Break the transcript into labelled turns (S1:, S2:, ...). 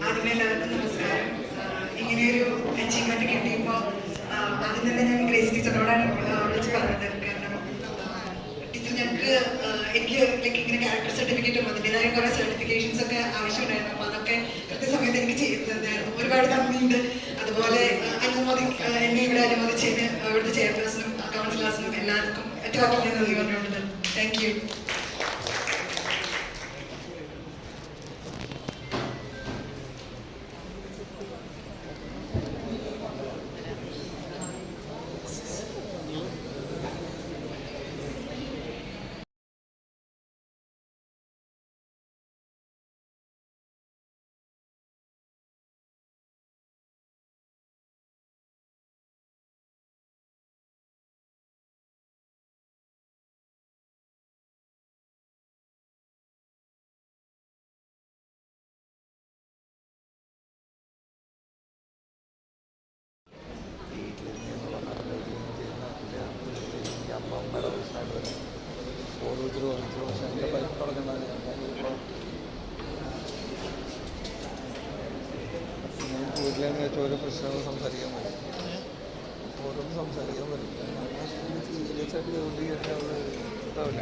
S1: ആദ്യമേ എല്ലാവർക്കും നമസ്കാരം. ഇങ്ങനെയൊരു അച്ചീവ്മെന്റ് കിട്ടിയപ്പോൾ ആദ്യം തന്നെ ഞാൻ ഗ്രേസ് ടീച്ചറിനോടാണ് വിളിച്ച് പറഞ്ഞത്. കാരണം ടീച്ചർ എനിക്ക് ഇങ്ങനെ ക്യാരക്ടർ സർട്ടിഫിക്കറ്റും അതിൻ്റെതായ കുറേ സർട്ടിഫിക്കേഷൻസ് ഒക്കെ ആവശ്യമുണ്ടായിരുന്നു. അപ്പോൾ അതൊക്കെ കൃത്യസമയത്ത് എനിക്ക് ചെയ്തു തന്നായിരുന്നു. ഒരുപാട് നന്ദിയുണ്ട്. അതുപോലെ എന്നെ ഇവിടെ അനുവദിച്ചതിന് ഇവിടുത്തെ ചെയർപേഴ്സണും കൗൺസിലേഴ്സിനും എല്ലാവർക്കും ഏറ്റവും നന്ദി പറഞ്ഞുകൊണ്ട് താങ്ക് യു.
S2: ഓരോരുത്തരും 5 വർഷം എൻ്റെ ബൈക്ക് തുടങ്ങുന്നതാണ്. ഞാൻ വീട്ടിലേക്ക് വെച്ച് ഓരോ പ്രശ്നങ്ങൾ സംസാരിക്കാൻ പറ്റും, ഓരോന്നും സംസാരിക്കാൻ പറ്റും. സീരിയസ് ആയിട്ട് ജോലി ചെയ്യേണ്ട ഉണ്ടാവില്ല.